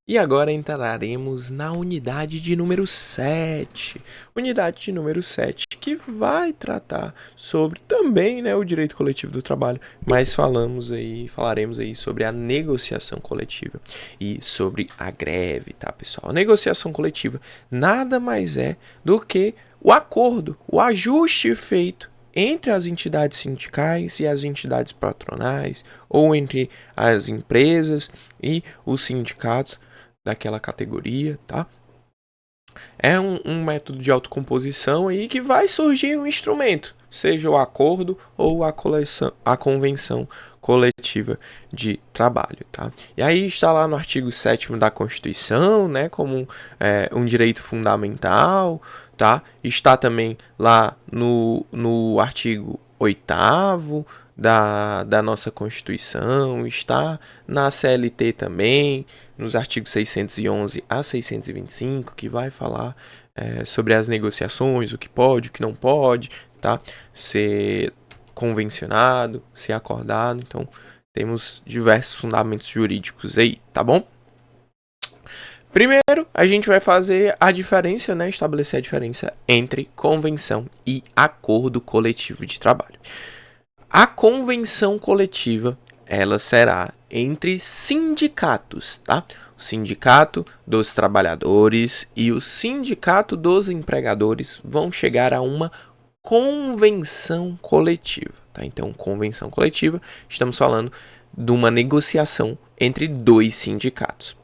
E agora entraremos na unidade de número 7. Unidade de número 7, que vai tratar sobre também, né, o direito coletivo do trabalho, mas falaremos aí sobre a negociação coletiva e sobre a greve, tá, pessoal? A negociação coletiva nada mais é do que o acordo, o ajuste feito entre as entidades sindicais e as entidades patronais, ou entre as empresas e os sindicatos daquela categoria, tá? É um método de autocomposição aí que vai surgir um instrumento, seja o acordo ou a convenção coletiva de trabalho, tá? E aí está lá no artigo 7º da Constituição, né, como um direito fundamental, tá? Está também lá no artigo 8º da nossa Constituição, está na CLT também, nos artigos 611 a 625, que vai falar sobre as negociações, o que pode, o que não pode, tá? Ser convencionado, ser acordado. Então, temos diversos fundamentos jurídicos aí, tá bom? Primeiro, a gente vai fazer a diferença, né? Estabelecer a diferença entre convenção e acordo coletivo de trabalho. A convenção coletiva, ela será entre sindicatos, tá? O sindicato dos trabalhadores e o sindicato dos empregadores vão chegar a uma convenção coletiva, tá? Então, convenção coletiva, estamos falando de uma negociação entre dois sindicatos.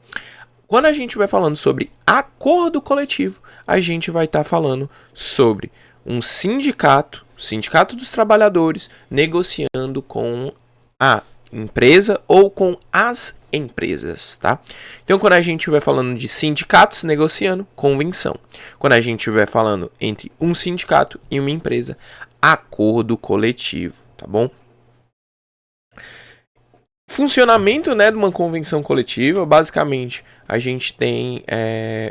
Quando a gente vai falando sobre acordo coletivo, a gente vai estar falando sobre um sindicato dos trabalhadores, negociando com a empresa ou com as empresas, tá? Então, quando a gente vai falando de sindicatos negociando, convenção. Quando a gente vai falando entre um sindicato e uma empresa, acordo coletivo, tá bom? Funcionamento, né, de uma convenção coletiva, basicamente, a gente tem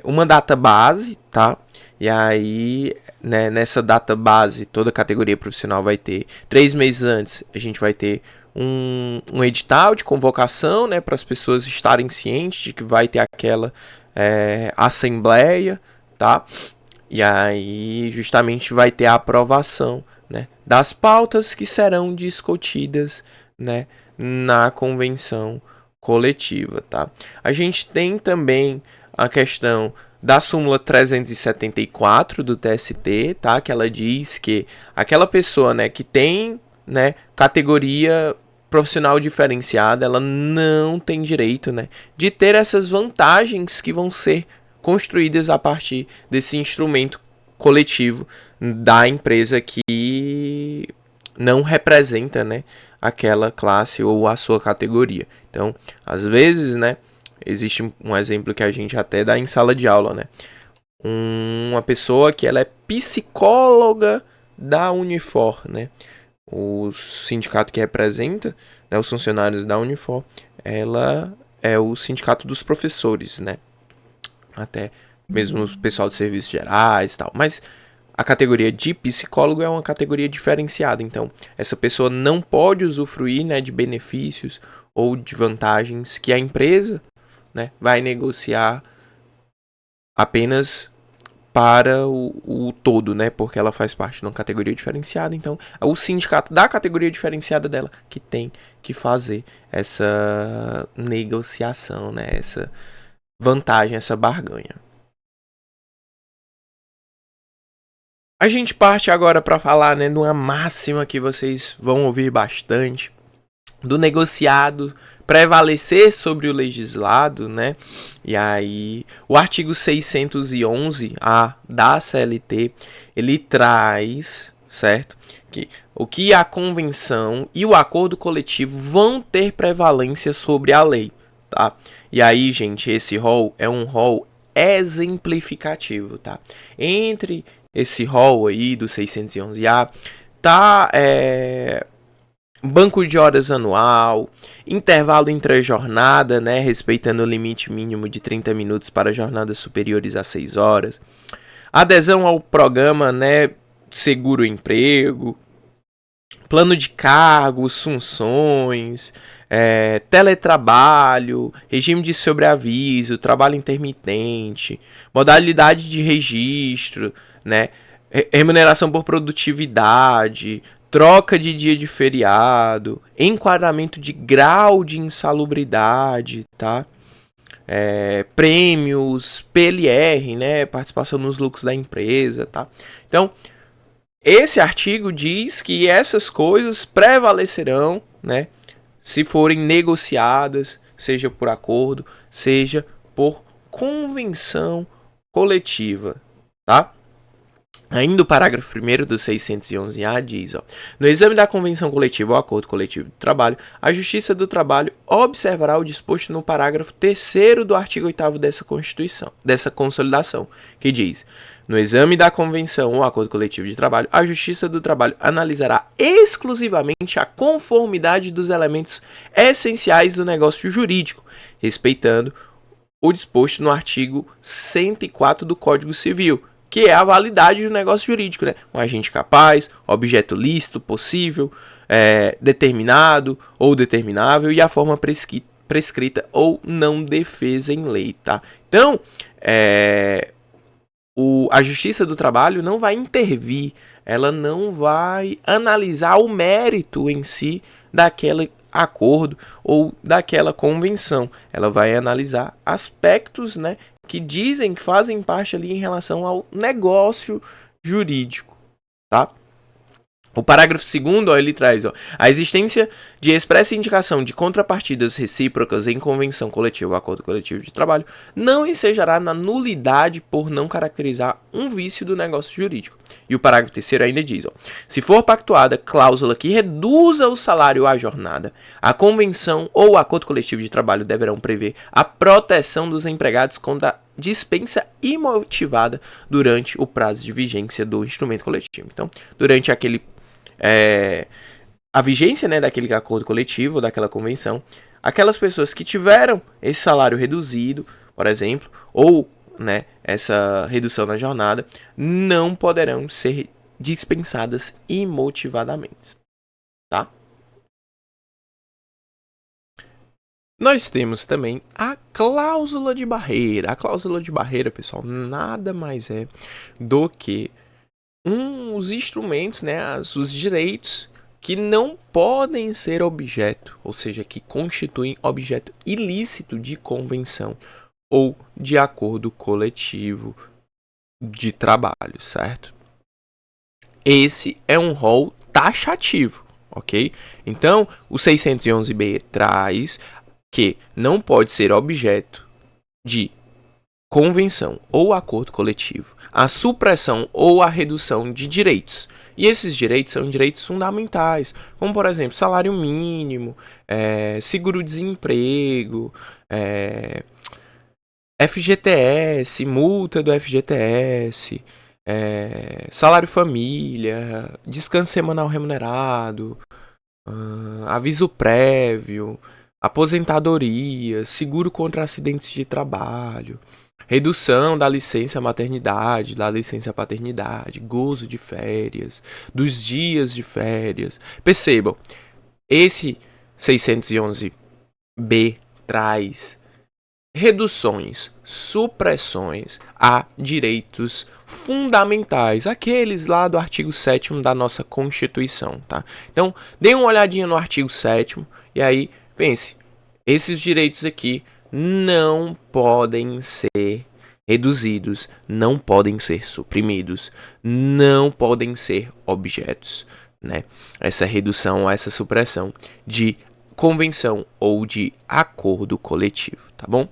uma data base, tá? E aí, né, nessa data base, toda categoria profissional vai ter 3 meses antes, a gente vai ter um edital de convocação, né, para as pessoas estarem cientes de que vai ter aquela assembleia, tá? E aí, justamente, vai ter a aprovação, né, das pautas que serão discutidas, né, na convenção coletiva, tá? A gente tem também a questão da súmula 374 do TST, tá? Que ela diz que aquela pessoa, né, que tem, né, categoria profissional diferenciada, ela não tem direito, né, de ter essas vantagens que vão ser construídas a partir desse instrumento coletivo da empresa que não representa, né, aquela classe ou a sua categoria. Então, às vezes, né, existe um exemplo que a gente até dá em sala de aula, né? Uma pessoa que ela é psicóloga da Unifor, né? O sindicato que representa, né, os funcionários da Unifor, ela é o sindicato dos professores, né? Até mesmo o pessoal de serviços gerais e tal. Mas a categoria de psicólogo é uma categoria diferenciada, então essa pessoa não pode usufruir, né, de benefícios ou de vantagens que a empresa, né, vai negociar apenas para o todo, né, porque ela faz parte de uma categoria diferenciada, então é o sindicato da categoria diferenciada dela que tem que fazer essa negociação, né, essa vantagem, essa barganha. A gente parte agora para falar, né, de uma máxima que vocês vão ouvir bastante, do negociado prevalecer sobre o legislado, né? E aí, o artigo 611-A da CLT, ele traz, certo? Que o que a convenção e o acordo coletivo vão ter prevalência sobre a lei, tá? E aí, gente, esse rol é um rol exemplificativo, tá? Entre esse rol aí do 611A tá banco de horas anual, intervalo intra-jornada, né, respeitando o limite mínimo de 30 minutos para jornadas superiores a 6 horas, adesão ao programa, né, seguro-emprego, plano de cargos, funções, teletrabalho, regime de sobreaviso, trabalho intermitente, modalidade de registro, né? Remuneração por produtividade, troca de dia de feriado, enquadramento de grau de insalubridade, tá? Prêmios, PLR, né? Participação nos lucros da empresa, tá? Então, esse artigo diz que essas coisas prevalecerão, né? Se forem negociadas, seja por acordo, seja por convenção coletiva, tá? Ainda o parágrafo 1º do 611-A diz, no exame da convenção coletiva ou acordo coletivo de trabalho, a Justiça do Trabalho observará o disposto no parágrafo 3º do artigo 8º dessa consolidação, que diz, no exame da convenção ou acordo coletivo de trabalho, a Justiça do Trabalho analisará exclusivamente a conformidade dos elementos essenciais do negócio jurídico, respeitando o disposto no artigo 104 do Código Civil, que é a validade do negócio jurídico, né? Um agente capaz, objeto lícito, possível, determinado ou determinável e a forma prescrita ou não defesa em lei, tá? Então, a Justiça do Trabalho não vai intervir, ela não vai analisar o mérito em si daquele acordo ou daquela convenção. Ela vai analisar aspectos, né, que dizem que fazem parte ali em relação ao negócio jurídico, tá? O parágrafo 2º, ele traz, a existência de expressa indicação de contrapartidas recíprocas em convenção coletiva ou acordo coletivo de trabalho não ensejará na nulidade por não caracterizar um vício do negócio jurídico. E o parágrafo 3º ainda diz, se for pactuada cláusula que reduza o salário ou a jornada, a convenção ou o acordo coletivo de trabalho deverão prever a proteção dos empregados contra dispensa imotivada durante o prazo de vigência do instrumento coletivo. Então, durante a vigência, né, daquele acordo coletivo, daquela convenção, aquelas pessoas que tiveram esse salário reduzido, por exemplo, ou, né, essa redução na jornada, não poderão ser dispensadas imotivadamente, tá? Nós temos também a cláusula de barreira. A cláusula de barreira, pessoal, nada mais é do que os instrumentos, né, os direitos que não podem ser objeto, ou seja, que constituem objeto ilícito de convenção ou de acordo coletivo de trabalho, certo? Esse é um rol taxativo, ok? Então, o 611-B traz que não pode ser objeto de convenção ou acordo coletivo a supressão ou a redução de direitos. E esses direitos são direitos fundamentais, como, por exemplo, salário mínimo, seguro-desemprego, FGTS, multa do FGTS, salário família, descanso semanal remunerado, aviso prévio, aposentadoria, seguro contra acidentes de trabalho, redução da licença maternidade, da licença paternidade, gozo de férias, dos dias de férias. Percebam, esse 611-B traz reduções, supressões a direitos fundamentais, aqueles lá do artigo 7º da nossa Constituição, tá? Então, dê uma olhadinha no artigo 7º e aí pense, esses direitos aqui não podem ser reduzidos, não podem ser suprimidos, não podem ser objetos, né? Essa redução, essa supressão de convenção ou de acordo coletivo, tá bom?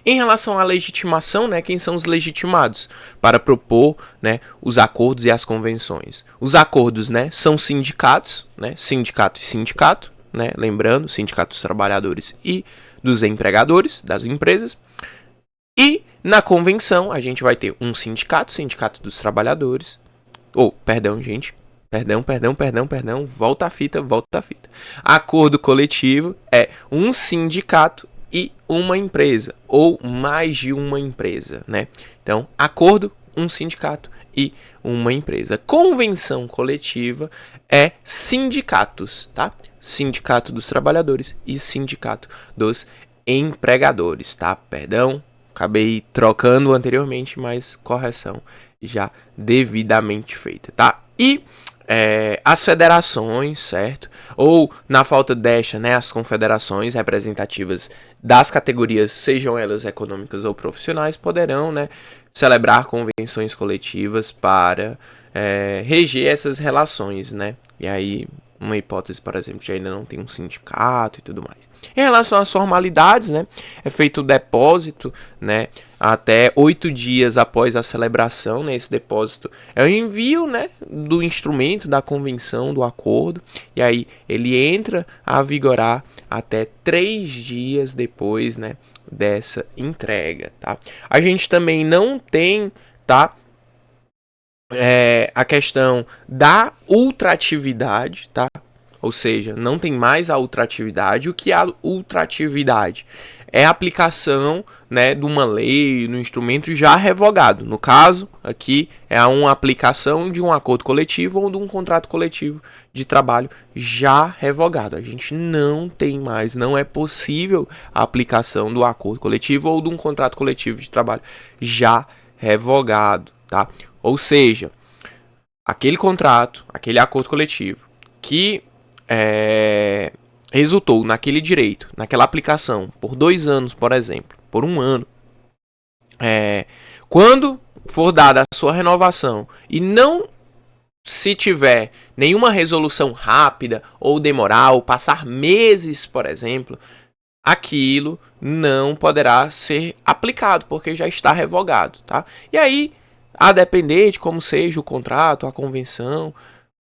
Em relação à legitimação, né, quem são os legitimados para propor, né, os acordos e as convenções? Os acordos, né, são sindicatos, né, sindicato e sindicato, né, lembrando, sindicato dos trabalhadores e dos empregadores das empresas. E na convenção a gente vai ter um sindicato, sindicato dos trabalhadores. Perdão, volta a fita. Acordo coletivo é um sindicato e uma empresa, ou mais de uma empresa, né? Então, acordo, um sindicato e uma empresa. Convenção coletiva é sindicatos, tá? Sindicato dos Trabalhadores e Sindicato dos Empregadores, tá? Perdão, acabei trocando anteriormente, mas correção já devidamente feita, tá? E as federações, certo? Ou, na falta desta, né, as confederações representativas das categorias, sejam elas econômicas ou profissionais, poderão, né, celebrar convenções coletivas para reger essas relações, né? E aí, uma hipótese, por exemplo, que ainda não tem um sindicato e tudo mais. Em relação às formalidades, né, é feito o depósito, né, até 8 dias após a celebração, né, esse depósito é o envio, né, do instrumento, da convenção, do acordo, e aí ele entra a vigorar até 3 dias depois, né, dessa entrega, tá? A gente também não tem, tá, a questão da ultratividade, tá? Ou seja, não tem mais a ultratividade. O que é a ultratividade? É a aplicação, né, de uma lei, no instrumento já revogado. No caso, aqui é uma aplicação de um acordo coletivo ou de um contrato coletivo de trabalho já revogado. A gente não tem mais, não é possível a aplicação do acordo coletivo ou de um contrato coletivo de trabalho já revogado, tá? Ou seja, aquele contrato, aquele acordo coletivo que resultou naquele direito, naquela aplicação, por 2 anos, por exemplo, por 1 ano, quando for dada a sua renovação e não se tiver nenhuma resolução rápida ou demorar ou passar meses, por exemplo, aquilo não poderá ser aplicado porque já está revogado, tá? E aí, a depender de como seja o contrato, a convenção,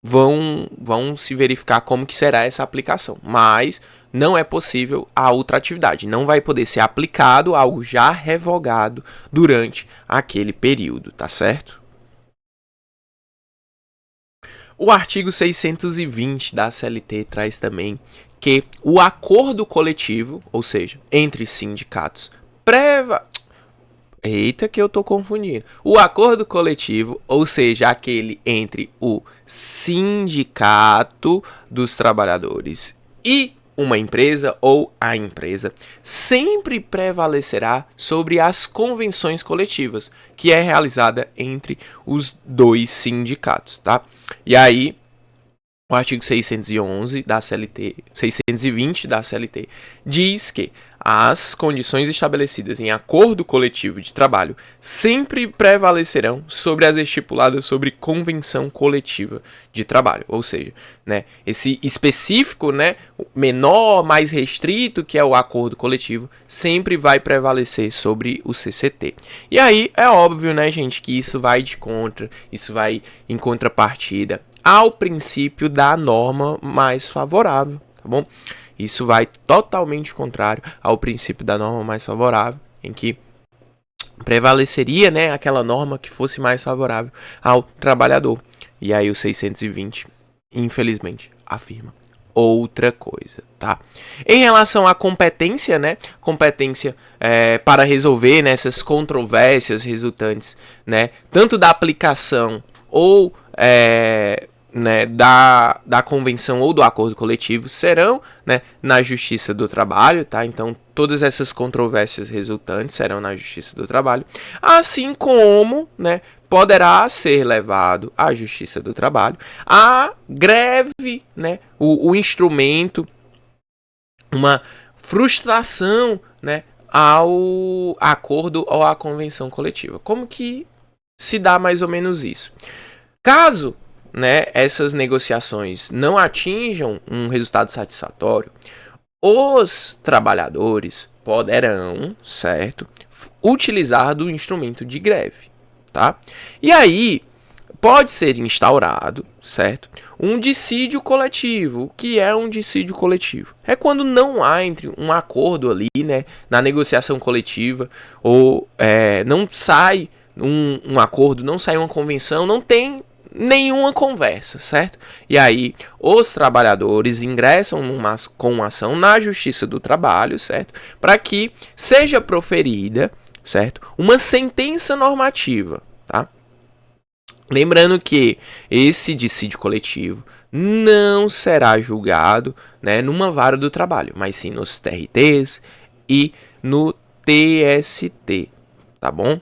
vão se verificar como que será essa aplicação. Mas não é possível a ultratividade. Não vai poder ser aplicado algo já revogado durante aquele período, tá certo? O artigo 620 da CLT traz também que o acordo coletivo, ou seja, entre sindicatos, Eita, que eu tô confundindo. O acordo coletivo, ou seja, aquele entre o sindicato dos trabalhadores e uma empresa ou a empresa, sempre prevalecerá sobre as convenções coletivas, que é realizada entre os 2 sindicatos, tá? E aí, o artigo 611 da CLT, 620 da CLT, diz que as condições estabelecidas em acordo coletivo de trabalho sempre prevalecerão sobre as estipuladas sobre convenção coletiva de trabalho. Ou seja, né, esse específico, né, menor, mais restrito, que é o acordo coletivo, sempre vai prevalecer sobre o CCT. E aí é óbvio, né, gente, que isso vai de contra, isso vai em contrapartida ao princípio da norma mais favorável, tá bom? Isso vai totalmente contrário ao princípio da norma mais favorável, em que prevaleceria, né, aquela norma que fosse mais favorável ao trabalhador. E aí o 620, infelizmente, afirma outra coisa, tá? Em relação à competência, né, competência para resolver, né, essas controvérsias resultantes, né, tanto da aplicação ou né, da convenção ou do acordo coletivo serão, né, na Justiça do Trabalho, tá? Então, todas essas controvérsias resultantes serão na Justiça do Trabalho, assim como, né, poderá ser levado à Justiça do Trabalho a greve, né, o instrumento, uma frustração, né, ao acordo ou à convenção coletiva. Como que se dá mais ou menos isso? Caso, né, essas negociações não atinjam um resultado satisfatório, os trabalhadores poderão, certo, utilizar do instrumento de greve, tá? E aí pode ser instaurado, certo, um dissídio coletivo. O que é um dissídio coletivo? É quando não há entre um acordo ali, né, na negociação coletiva, ou não sai um acordo, não sai uma convenção, não tem nenhuma conversa, certo? E aí os trabalhadores ingressam com uma ação na Justiça do Trabalho, certo? Para que seja proferida, certo, uma sentença normativa, tá? Lembrando que esse dissídio coletivo não será julgado, né, numa vara do trabalho, mas sim nos TRTs e no TST, tá bom?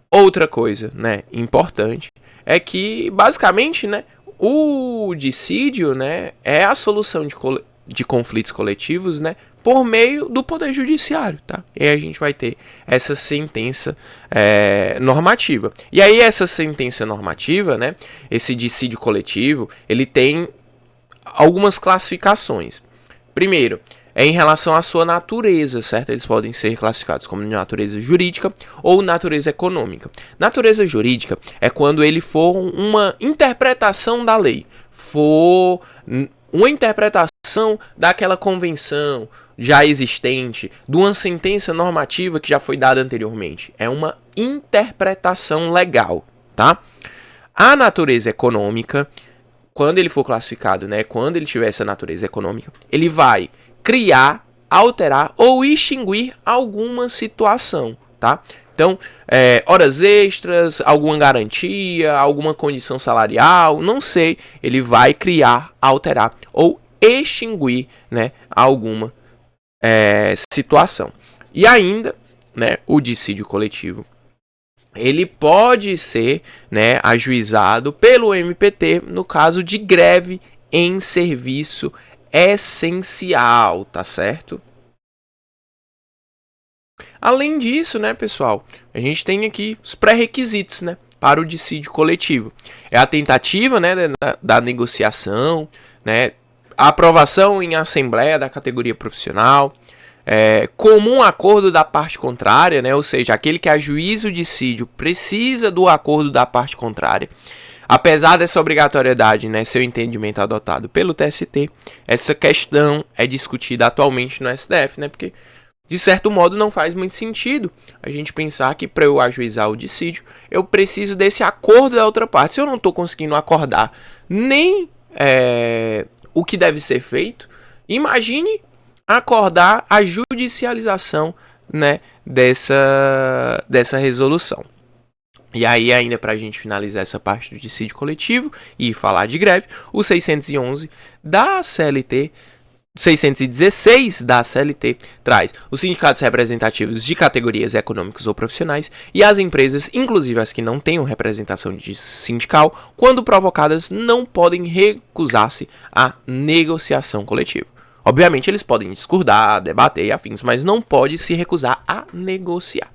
Outra coisa, né, importante é que basicamente, né, o dissídio, né, é a solução de conflitos coletivos, né, por meio do Poder Judiciário, tá? E aí a gente vai ter essa sentença normativa. E aí essa sentença normativa, né, esse dissídio coletivo, ele tem algumas classificações. Primeiro, é em relação à sua natureza, certo? Eles podem ser classificados como natureza jurídica ou natureza econômica. Natureza jurídica é quando ele for uma interpretação da lei, for uma interpretação daquela convenção já existente, de uma sentença normativa que já foi dada anteriormente. É uma interpretação legal, tá? A natureza econômica, quando ele for classificado, né, quando ele tiver essa natureza econômica, ele vai criar, alterar ou extinguir alguma situação, tá? Então, horas extras, alguma garantia, alguma condição salarial, não sei, ele vai criar, alterar ou extinguir, né, alguma situação. E ainda, né, o dissídio coletivo, ele pode ser, né, ajuizado pelo MPT no caso de greve em serviço essencial, tá certo? Além disso, né, pessoal, a gente tem aqui os pré-requisitos, né, para o dissídio coletivo. É a tentativa, né, da negociação, né, a aprovação em assembleia da categoria profissional, comum acordo da parte contrária, né, ou seja, aquele que ajuiza o dissídio precisa do acordo da parte contrária. Apesar dessa obrigatoriedade, né, seu entendimento adotado pelo TST, essa questão é discutida atualmente no STF, né, porque de certo modo não faz muito sentido a gente pensar que para eu ajuizar o dissídio eu preciso desse acordo da outra parte. Se eu não estou conseguindo acordar nem o que deve ser feito, imagine acordar a judicialização, né, dessa resolução. E aí, ainda para a gente finalizar essa parte do dissídio coletivo e falar de greve, o 611 da CLT, 616 da CLT, traz os sindicatos representativos de categorias econômicas ou profissionais e as empresas, inclusive as que não tenham representação sindical, quando provocadas, não podem recusar-se à negociação coletiva. Obviamente, eles podem discordar, debater e afins, mas não pode se recusar a negociar.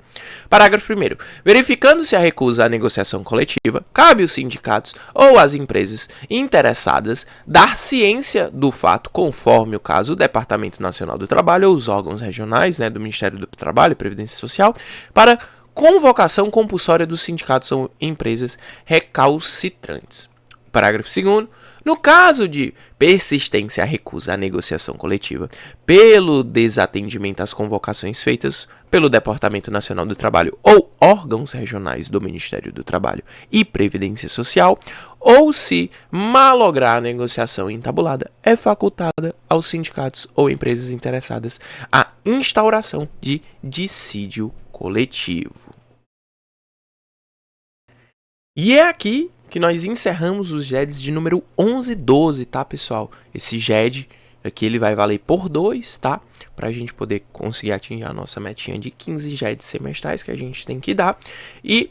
Parágrafo 1º. Verificando-se a recusa à negociação coletiva, cabe aos sindicatos ou às empresas interessadas dar ciência do fato, conforme o caso do Departamento Nacional do Trabalho ou os órgãos regionais, né, do Ministério do Trabalho e Previdência Social, para convocação compulsória dos sindicatos ou empresas recalcitrantes. Parágrafo 2º. No caso de persistência à recusa à negociação coletiva pelo desatendimento às convocações feitas pelo Departamento Nacional do Trabalho ou órgãos regionais do Ministério do Trabalho e Previdência Social, ou se malograr a negociação entabulada, é facultada aos sindicatos ou empresas interessadas a instauração de dissídio coletivo. E é aqui que nós encerramos os GEDs de número 11 e 12, tá, pessoal? Esse GED aqui ele vai valer por 2, tá? Pra gente poder conseguir atingir a nossa metinha de 15 GEDs semestrais que a gente tem que dar. E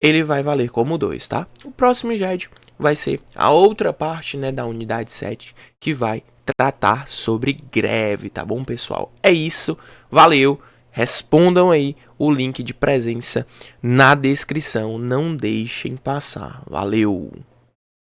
ele vai valer como 2, tá? O próximo GED vai ser a outra parte, né, da unidade 7, que vai tratar sobre greve, tá bom, pessoal? É isso, valeu! Respondam aí o link de presença na descrição. Não deixem passar. Valeu!